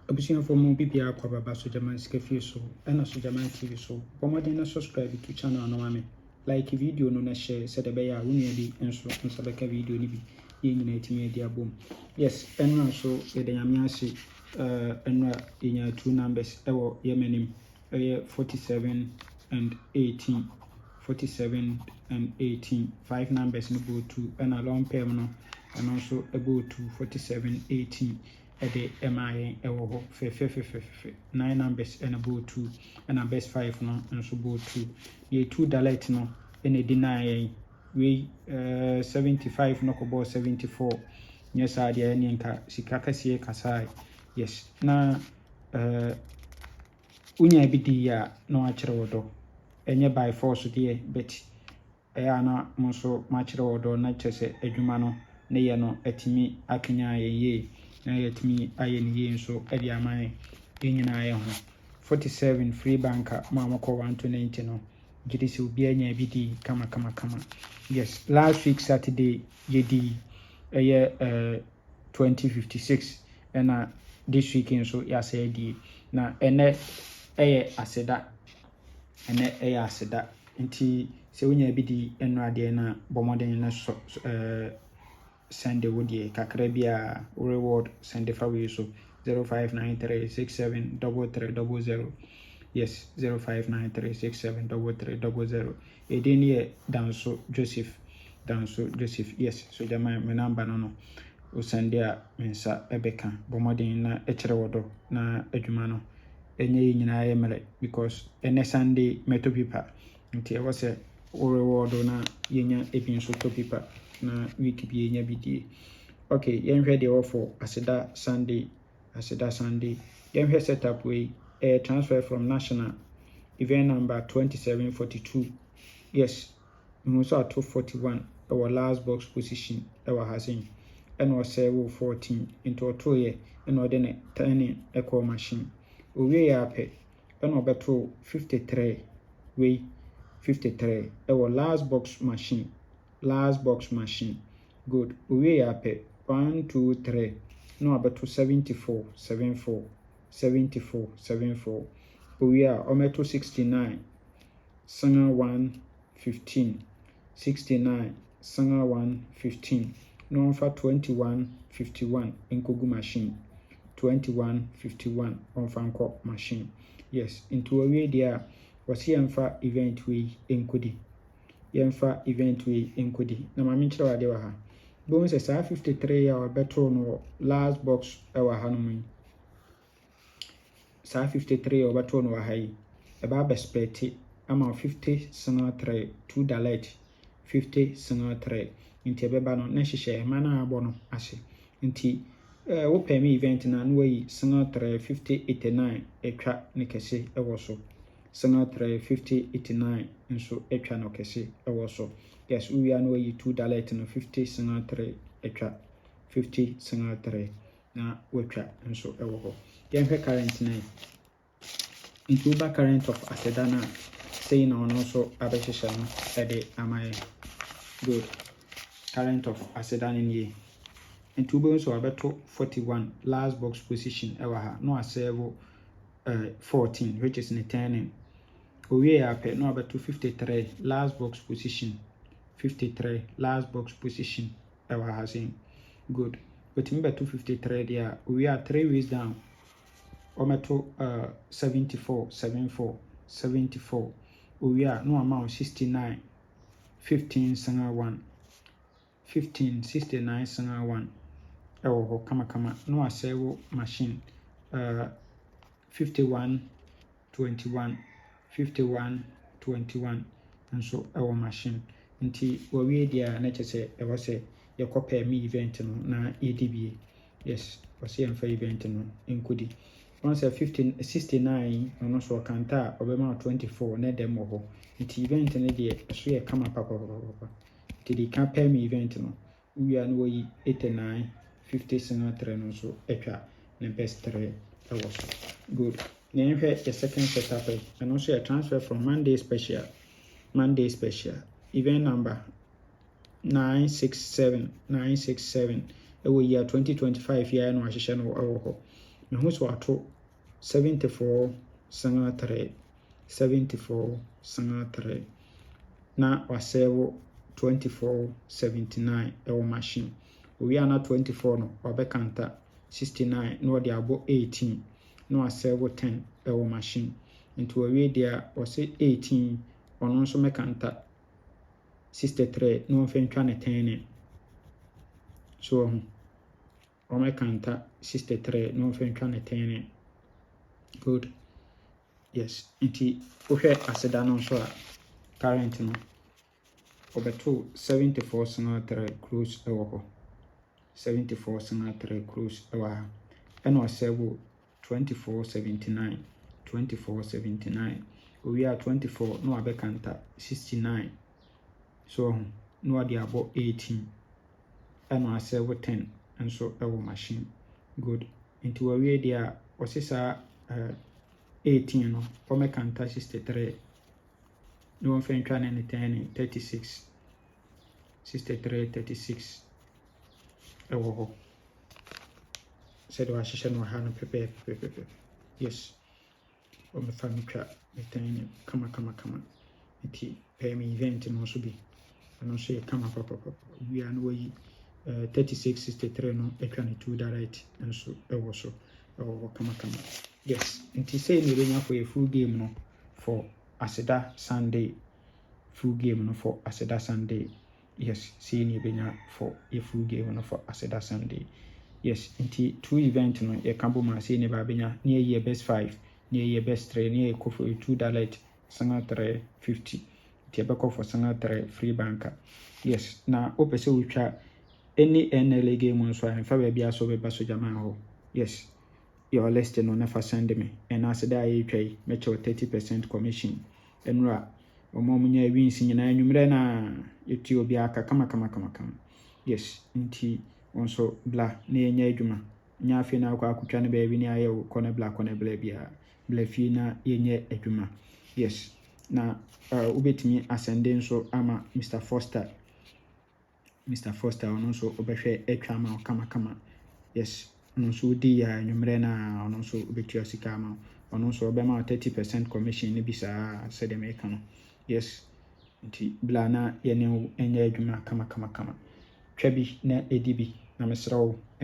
Abusian for more BBR cover by Sojaman Skefi so and a Sojaman TV so. Bomardina subscribe to channel no mame. Like video no na share said the bear winnie and so and Sabeka video nibi yin media boom. Yes, and also the Yamiasi and in 2 numbers ewo Yemenim 47 and 18. 47 and 18. 5 numbers no go to and a long permanent and also about to 47 18 at the MIA ewo fe 9 numbers and about 2 and a best 5 no and so about 2 ye 2 dallet no and a deny we 75 no ko 74 yes I dey any nka sikaka sie kasai yes na unya bi di ya no a kire wodo enye by force dey but na mo so ma kire wodo na kyese adwuma no ne ye no atimi akenya ye na yetimi aye ne ye nso e di aman yenyina aye ho 47 free banker ma mako 190 no jidisi obi anya bi di kama yes last week Saturday yedi 2056 and this weekend so ya say di na ene Aseda ene Aseda nti se wonya bi di eno ade na bomoden na so send the woodie kakra bia reward send the faway so 0593673300 yes 0593673300 edeni danso Joseph yes so jama me number no o send dia mensa ebeka bomoden na ekere wodo na adwuma no enye nyina yemele because ene Sunday meto pipa nti e was reward na yenya ebin so to pipa na week bi yenya bidie okay yenhwe de offer Aseda Sunday yenhwe setup we transfer from national event number 2742 yes we also at 241 our last box position our hasin and was 14 into 2 year and ordinate 10 echo machine we ya pe and obeto 53 we 53 our last box machine good we ya pe 1 2 3 no abeto 74 we are ometo 69 sanga 115 69 sanga 115 no for 2151 inkogu machine 2151 on fanko machine yes into a way there was yemfa event we enkodi na mami kire wade wa ha bon se sa 53 ya obeto no last box e wa hanom sa 53 obeto no wa hai e ba bespeti ama 50 sanga 3 2 dalet 50 sanga 3 nti beba no na hihye ma na abo no ase nti wo pay me event na no yi sanga 3 5089 etwa ne kese e wo so sanga 3 5089 nso etwa no kese e wo so yes we are no yi 2 dalet no 50 sanga 3 etwa 50 sanga 3 na wetwa nso e wo ho yenhwe current na into ba current of Aseda na say na ono so abehihye no e de amaye good current of Aseda ni into bo so abeto 41 last box position ewa ha no aserve 14 which is in 10 owie ya pe no abeto 53 last box position 53 last box position ewa ha saying good but me beto 53 there we are 3 ways down ometo 74 we are no amount 69 15 sanga 1 15 69 sanga 1 ewo ho kama no asewo machine 51 21 and so ewo machine nti we dia na chese e wose ye kopa me event no na edb yes wose em fa event no enkodi once 15 69 no so kanta obema 24 na dem ho nti event ne de so ye kama papa nti di kan pay me event no we are no 89 50 sinatra no so etwa the best 3 was good. Then the second setup and also a transfer from Monday special event number 967 year 2025 year no ahihye no mehu so ato 74 sanga 3 74 sanga 3 na wasɛwo 2479 ɛwɔ machine owie na 24 no wabɛkanta 69 na wɔde abɔ 18 na wasɛwo 10 ɛwɔ machine nti owie dia wɔse 18 ɔno nso mɛkanta 63 na wɔmfɛntwa ne 10 so wɔmɛkanta 63 na wɔmfɛntwa ne 10 good yes nti wohwɛ Aseda no nso a current no obeto 74 sanga 3 close ɛwɔ hɔ 74 sanga 3 close ɛwɔ ha ɛna ɔsɛwo 2479 2479 owie a 24 na wabɛkanta 69 so na wɔde abɔ 18 ɛna asɛwo 10 nso ɛwɔ machine good nti wɔwie deɛ a wɔse saa 18 no wɔmɛkanta 63 na wɔmfɛntwa ne 10 36 63 36 ɛwɔ hɔ sɛde wɔahyehyɛ no ha no pɛpɛɛpɛ yes wɔmɛfa metwa ne 10 kama nti pɛmi event no nso bi ɛno nso yɛ kama papapapa wia no wɔyi 36 63 no atwa ne 2 direct nso ɛwɔ so ɛwɔ hɔ kama yes nti sɛ ne bɛnya for a full game no for Aseda Sunday full game no for Aseda Sunday yes see ne bɛnya for a full game no for Aseda Sunday yes nti 2 event no yɛ kambo ma see ne ba bɛnya ne yɛ best 5 ne yɛ best 3 ne yɛ for 2 direct sanga 350 nti ɛbɛkɔ for sanga 3 free banker yes na opese wotwa any NLA game nso a mfa ba bia so bɛba so jama ho yes your list no never send me and Aseda ayi twai mecho 30% commission enra omo munya wins nyina nwumre na yeti obi aka kama yes nti onso bla na yenya adwuma nya afi na akwa akutwa ne baabi ni aye wo kone bla bia bla fi na yenya adwuma yes na ubetimi asende nso ama Mr Foster ono nso obehwe atwa ma kama yes ono nso di ya nwumre na ono nso obetua sika ma ono nso obema 30% commission ni bisa sɛ de meka no yes nti bla na yene enya adwuma kama twa bi na edibi na mesrɛ wo